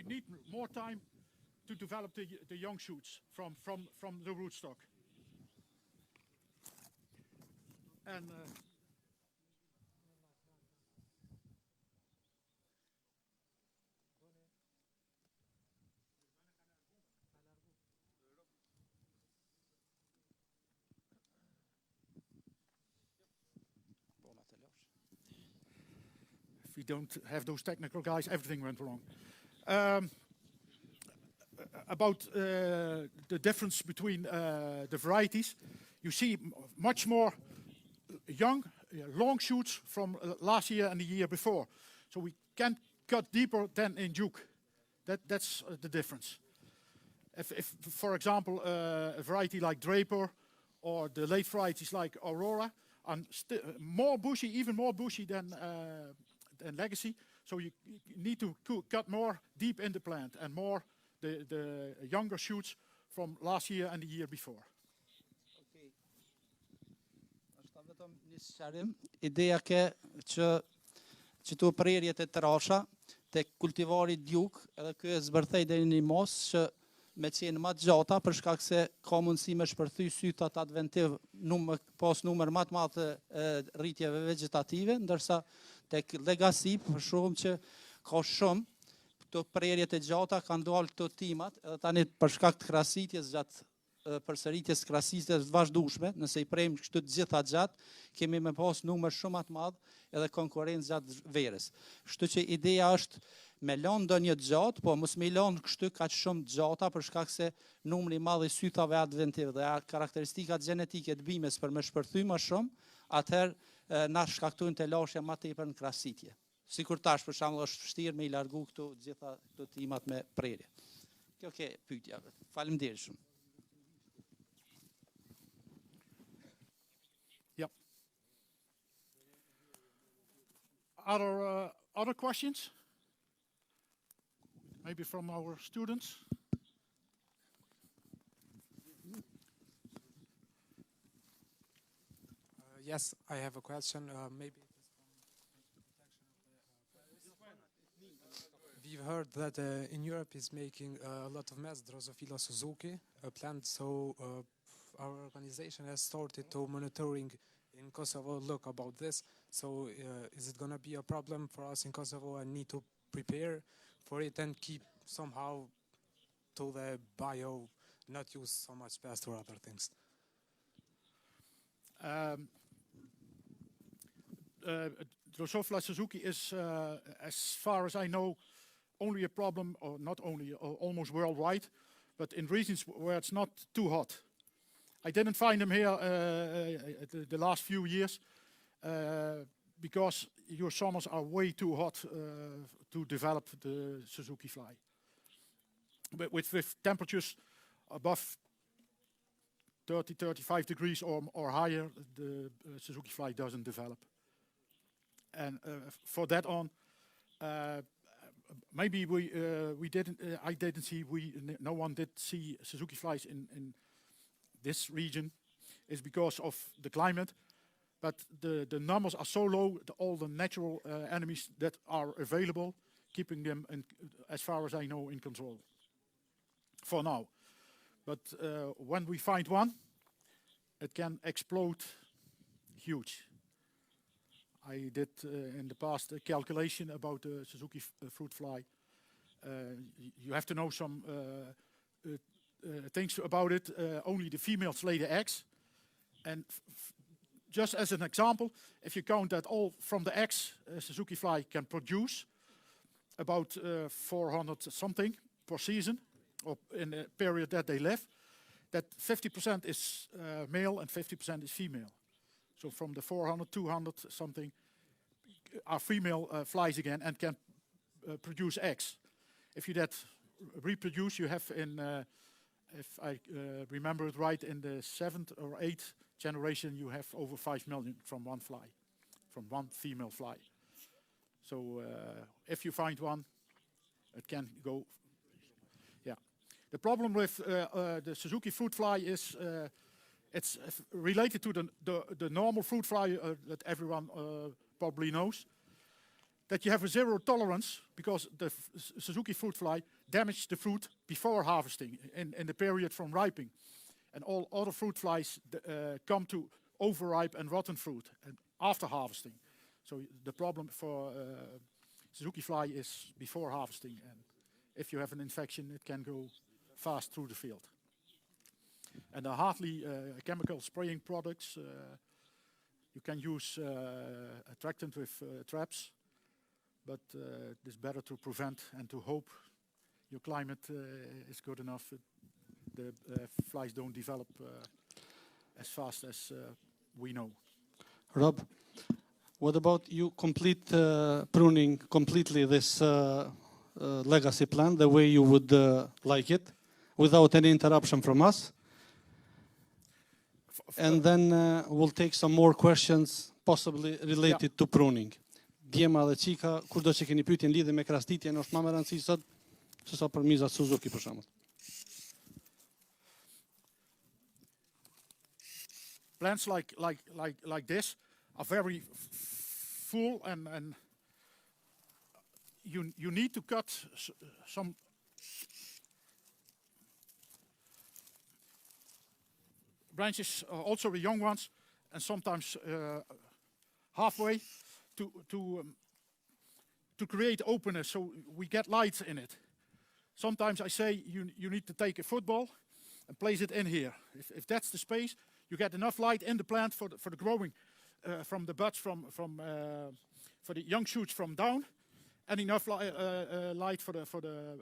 need more time to develop the young shoots from the rootstock. And if we don't have those technical guys, everything went wrong. About the difference between the varieties, you see much more young, long shoots from last year and the year before. So we can cut deeper than in Duke. That's the difference. If for example, a variety like Draper or the late varieties like Aurora are more bushy, even more bushy than Legacy. So you need to cut more deep in the plant and more the younger shoots from last year and the year before.
Okay. Është vetëm një sqarim. Ideja që tu prerjet e trasha tek kultivari djuk, edhe ky e zbërthej deri në mos që me qenë më të gjata për shkak se ka mundësi me shpërthy sytat adventiv pas numër më të madh të rritjeve vegetative, ndërsa tek Legacy për shumë që ka shumë këto prerjet e gjata kanë dalë këto timat, edhe tani për shkak të krasitjes gjatë përsëritjes krasitjes të vazhdueshme, nëse i prejmë kështu të gjitha gjatë, kemi me pas numër shumë të madh edhe konkurrencë gjatë verës. Kështu që ideja është me lanë ndonjë gjatë, po mos me lanë kështu kaq shumë gjata për shkak se numri i madh i sythave adventive dhe karakteristikat gjenetike të bimës për me shpërthy më shumë, atëherë na shkaktojnë të lashja më tepër në krasitje. Sikur tash për shembull është vështirë me i largu këtu gjitha këto timat me prerje. Kjo ke pyetja. Faleminderit shumë.
Yeah. Other questions? Maybe from our students?
Yes, I have a question. Maybe we've heard that in Europe is making a lot of mess, Drosophila Suzuki, a plant. So our organization has started to monitoring in Kosovo. Look about this. So is it going to be a problem for us in Kosovo and need to prepare for it and keep somehow to the bio, not use so much pest or other things?
Drosophila Suzuki is, as far as I know, only a problem, or not only, almost worldwide, but in regions where it's not too hot. I didn't find them here the last few years because your summers are way too hot to develop the Suzuki fly. But with temperatures above 30, 35 degrees or higher, the Suzuki fly doesn't develop. And for that on, maybe we didn't. I didn't see. No one did see Suzuki flies in this region. Is because of the climate, but the numbers are so low. All the natural enemies that are available, keeping them, as far as I know, in control. For now, but when we find one, it can explode huge. I did in the past a calculation about the Suzuki fruit fly. You have to know some things about it. Only the females lay the eggs. And just as an example, if you count that all from the eggs, Suzuki fly can produce about 400 something per season, or in the period that they live, that 50% is male and 50% is female. So from the 400, 200 something are female flies again and can produce eggs. If you that reproduce, you have in, if I remember it right, in the 7th or 8th generation, you have over 5 million from one fly, from one female fly. So if you find one, it can go. Yeah. The problem with the Suzuki fruit fly is it's related to the normal fruit fly that everyone probably knows, that you have a zero tolerance because the Suzuki fruit fly damages the fruit before harvesting, in the period from ripening. And all other fruit flies come to overripe and rotten fruit and after harvesting. So the problem for Suzuki fly is before harvesting, and if you have an infection, it can go fast through the field. And there are hardly chemical spraying products. You can use attractant with traps, but it's better to prevent and to hope your climate is good enough. The flies don't develop as fast as we know.
Rob, what about you complete pruning completely this legacy plan the way you would like it, without any interruption from us? And then we'll take some more questions possibly related to pruning. Djema dhe qika, kur do që keni pyetje në lidhje me krasitjen, është më me rëndësi sot se sa për mizat Suzuki për shembull.
Plants like this are very full, and you need to cut some branches, also the young ones, and sometimes halfway to create openness so we get light in it. Sometimes I say you need to take a football and place it in here. If that's the space, you get enough light in the plant for the growing from the buds for the young shoots from down, and enough light for the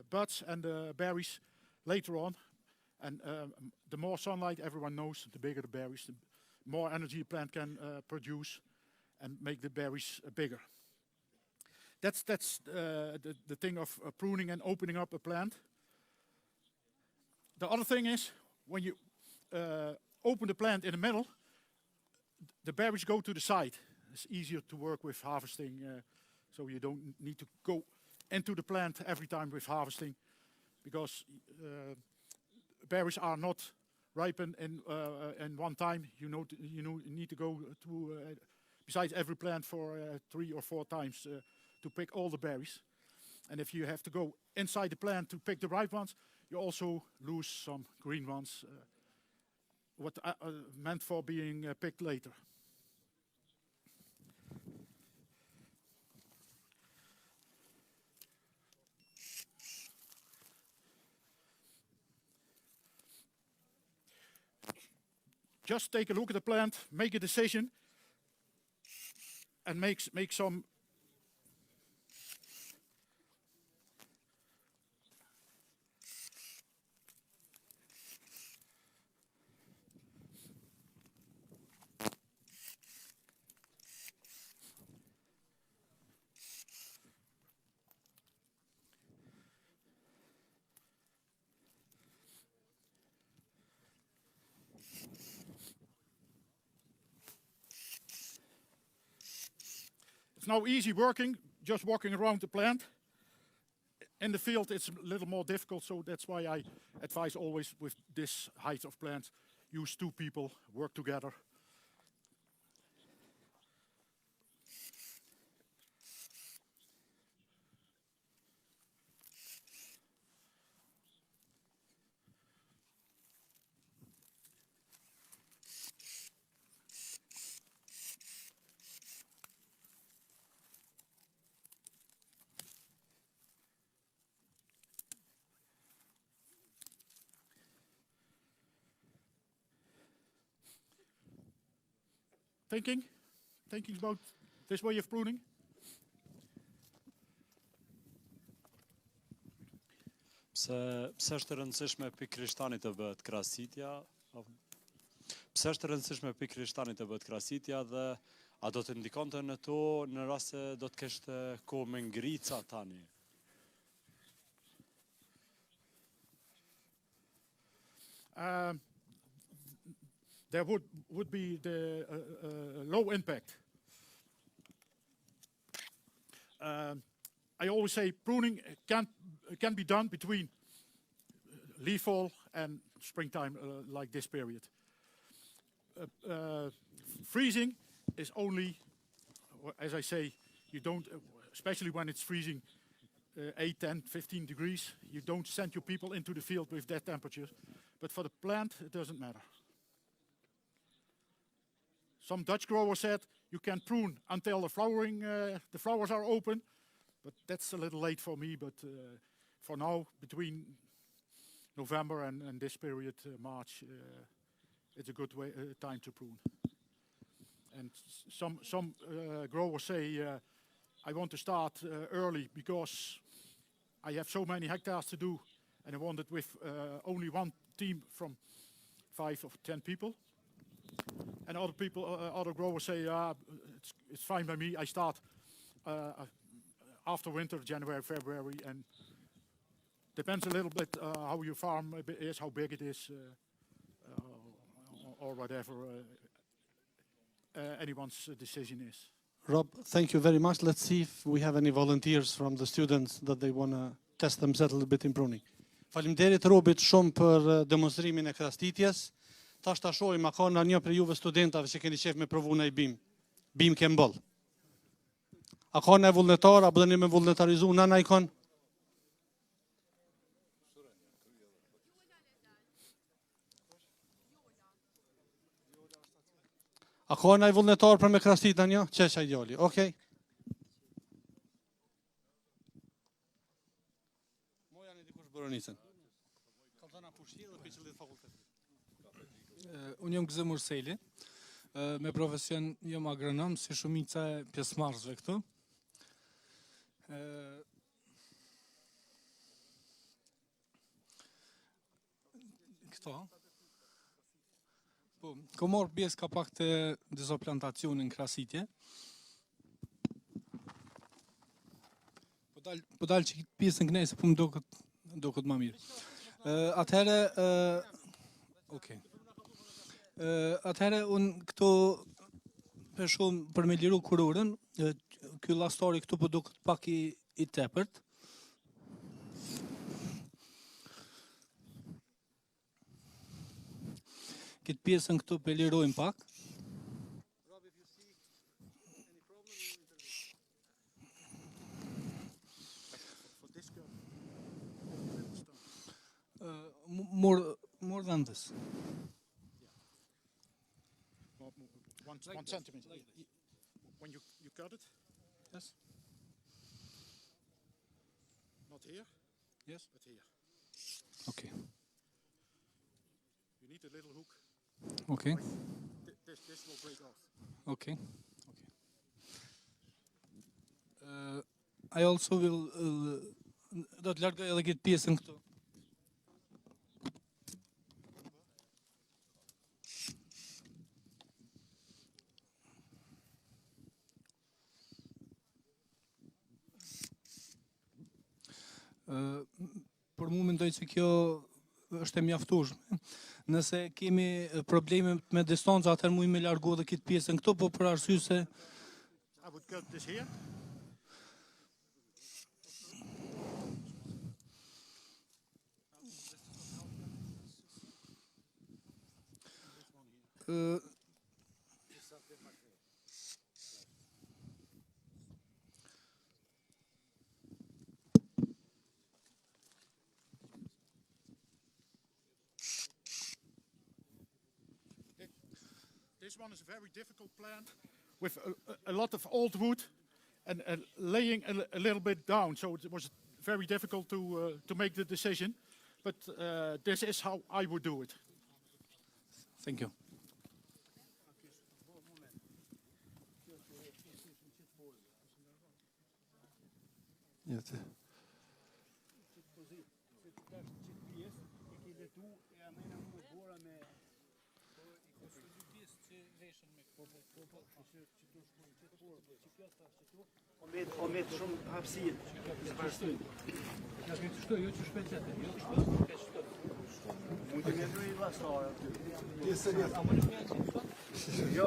buds and the berries later on. And the more sunlight, everyone knows, the bigger the berries, the more energy a plant can produce and make the berries bigger. That's the thing of pruning and opening up a plant. The other thing is, when you open the plant in the middle, the berries go to the side. It's easier to work with harvesting, so you don't need to go into the plant every time with harvesting, because berries are not ripened in one time. You need to go to besides every plant for 3 or 4 times to pick all the berries. And if you have to go inside the plant to pick the ripe ones, you also lose some green ones, what meant for being picked later. Just take a look at the plant, make a decision, and make some It's now easy working, just walking around the plant. In the field it's a little more difficult, so that's why I advise always with this height of plants, use 2 people, work together. Thinking about this way of pruning?
Pse është e rëndësishme pikërisht tani të bëhet krasitja? Pse është e rëndësishme pikërisht tani të bëhet krasitja dhe a do të ndikonte në to në rast se do të kishte kohë me ngrica tani?
There would be the low impact. I always say pruning can be done between leaf fall and springtime, like this period. Freezing is only, as I say, you don't, especially when it's freezing 8, 10, 15 degrees, you don't send your people into the field with that temperature. But for the plant, it doesn't matter. Some Dutch growers said you can prune until the flowers are open, but that's a little late for me. But for now, between November and this period, March, it's a good time to prune. And some growers say, I want to start early because I have so many hectares to do, and I want it with only one team from 5 or 10 people. And other growers say, it's fine by me. I start after winter, January, February, and depends a little bit how your farm is, how big it is, or whatever anyone's decision is.
Rob, thank you very much. Let's see if we have any volunteers from the students that they want to test themselves a little bit in pruning. Faleminderit Robit shumë për demonstrimin e krasitjes. Tash ta shohim, a ka nga një për juve studentave që keni qef me provu në i bim. Bim ke mboll. A ka në vullnetar, apo dhe një me vullnetarizu në i kon? A ka në vullnetar për me krasit në një? Qesha i djali, okej. Moja në dikush boronicën. Kalzana
Unë jam Gëzë Murseli, me profesion jam agronom, si shumica e pjesëmarrësve këtu. Këto. Po, kom marrë pjesë ka pak të disa plantacione në Krasitje. Po dalë që këtë pjesë në knejse, po më do këtë më mirë. Atëherë, okej. Atëherë, unë këto për shumë për me liru kurorën, ky llastari këtu po do këtë pak i tepërt. Këtë pjesën këtu për lirojmë pak. More than this.
1 centimeter. When you cut it?
Yes.
Not here?
Yes.
But here.
Okay.
You need a little hook.
Okay.
This will break off.
Okay. I also will do të largoj edhe këtë pjesën këtu. Për mu mendoj që kjo është e mjaftueshme. Nëse kemi probleme me distancë, atëherë mund me largu edhe këtë pjesën këtu, po për arsye se
I would cut this here. This one is a very difficult plant with a lot of old wood and laying a little bit down. So it was very difficult to make the decision. But this is how I would do it.
Thank you.
O me të shumë hapësirë.
Kështu, jo që shpejtet, jo kështu.
Mund të mjendoj i lastarë aty. Jo,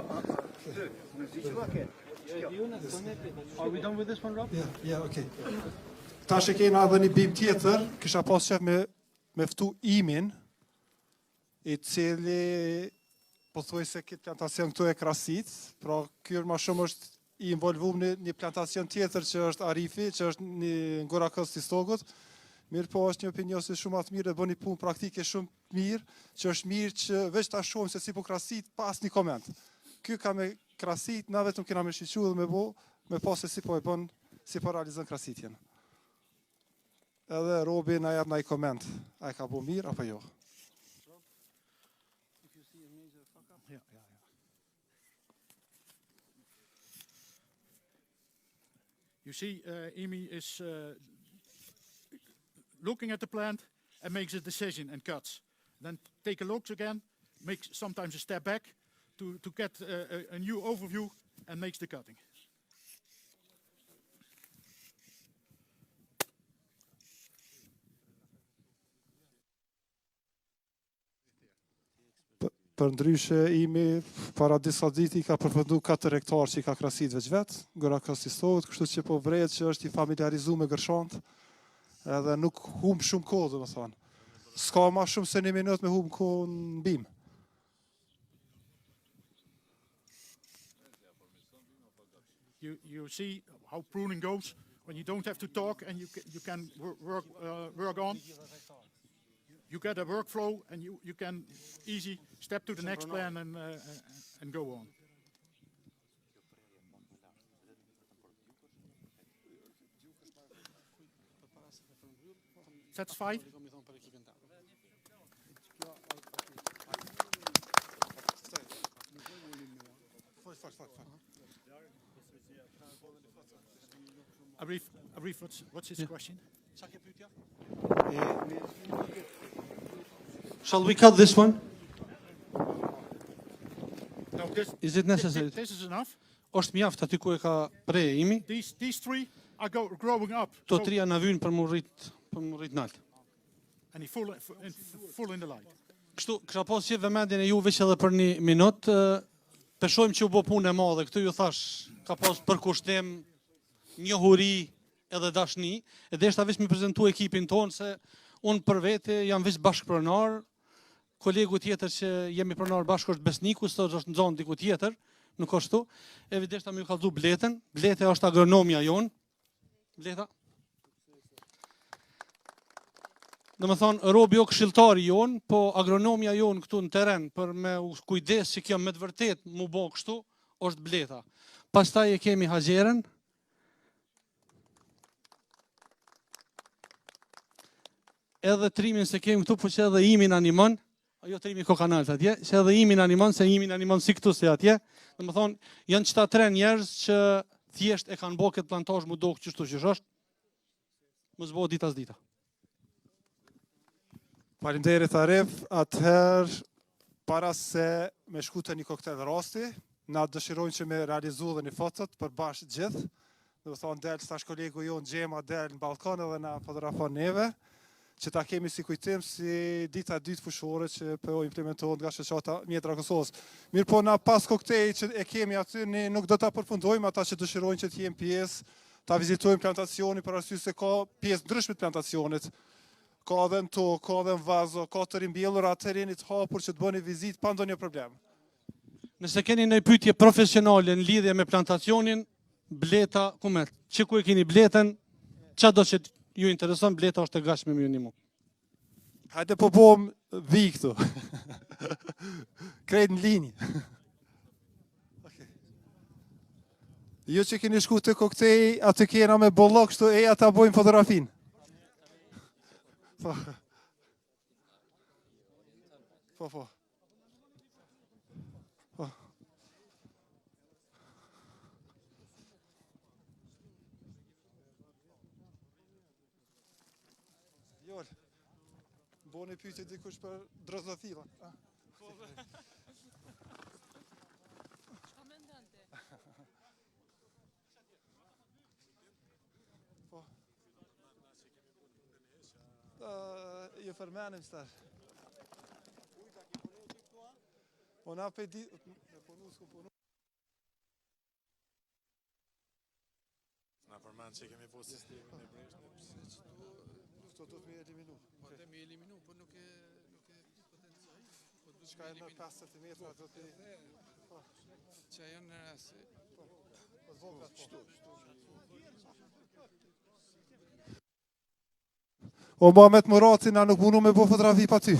në zi që va ke.
Are we done with this one, Rob?
Yeah, okay. Tash e kena edhe një bim tjetër, kisha pas qef me ftu Imin, i cili po thuaj se këtë plantacion këtu e Krasit, pra kërë ma shumë është i involvum në një plantacion tjetër që është Arifi, që është një Gorakës të Stogut, mirë po është një opinion se shumë atë mirë dhe bën një punë praktike shumë mirë, që është mirë që veç ta shohim se si po Krasit pas një koment. Ky ka me Krasit, na vetëm kena me shiqu dhe me pas se si po e bën, si po realizën Krasitjen. Edhe Robi na jep na i koment, a e ka bu mirë apo jo?
You see, Amy is looking at the plant and makes a decision and cuts. Then take a look again, makes sometimes a step back to get a new overview and makes the cutting.
Për ndryshe Imi, para disa ditë i ka përfundu 4 hektar që i ka krasit veç vetë, Gorakës i Stogut, kështu që po vrejet që është i familiarizu me gërshant, edhe nuk hum shumë kohë, dhe më thonë. S'ka ma shumë se 1 minut me hum kohë në bim.
You see how pruning goes when you don't have to talk and you can work on. You get a workflow and you can easy step to the next plan and go on. Satisfied? Arif, what's his question?
Shall we cut this one?
No,
Is it necessary?
This is enough.
Është mjaft aty ku e ka preje imi.
These three are growing up.
To trija na vyn për mu rrit nalt.
And he full in the light.
Kështu, kisha pas që vëmendjen e juve që edhe për 1 minutë, peshojmë që u bë punë e madhe. Këtu ju thash, ka pas përkushtim, njohuri edhe dashni, e deshta veç me prezentu ekipin tonë se unë për vete jam veç bashkëpronar, kolegu tjetër që jemi pronar bashkë është Besniku, së është në zonë diku tjetër, nuk është tu, e deshta me ju kallëzu Bletën, Blete është agronomia jonë, Bleta. Në më thonë, robi o këshiltari jonë, po agronomia jonë këtu në teren, për me kujdes që kjo me të vërtet mu bo kështu, është Bleta. Pastaj e kemi Haxherën, edhe trimin se kemi këtu, po që edhe imin animon, ajo trimi kokanalt atje, që edhe imin animon, se imin animon si këtu se atje, në më thonë, janë qëta 3 njerëz që thjesht e kanë bo këtë plantash mu do qështu që është, më zbo dita s'dita.
Faleminderit Arif, atëherë para se me shku të një koktel rasti, na dëshirojnë që me realizu dhe një fotët për bashkë gjithë, dhe më thonë del stash kolegu jonë Gjema del në balkon edhe na fotografon neve, që ta kemi si kujtim si dita 2 fushore që po implementohet nga Shoqata Mjedra Kosovës. Mirë po na pas koktej që e kemi aty, ne nuk do ta përfundojmë ata që dëshirojnë që të jenë pjesë, ta vizitojmë plantacionin për arsye se ka pjesë ndryshme të plantacionit. Ka edhe në tokë, ka edhe në vazo, ka të rimbjellur atëherë jeni të hapur që të bëni vizitë pa ndonjë problem.
Nëse keni një pyetje profesionale në lidhje me plantacionin, Bleta, kumet, që ku e keni Bletën, qa do që ju intereson, Bleta është e gatshme me ju ndihmu.
Hajde po bom vi këtu. Krejt në linjë. Ju që keni shku të koktej, aty kena me bollok kështu, e ata bojmë fotografin. Po. Po. Jol, boni pyetje dikush për drozothilla. Ju përmenim star. Ona pe di...
Na përmen që kemi po sistemin e breshtë.
Këto do të me eliminu.
Po të me eliminu, po nuk e potencioj.
Shka e në 5 cm do të...
Që ajo në rasi.
O Mohamed Murati na nuk munu me bo fotografi pa ty.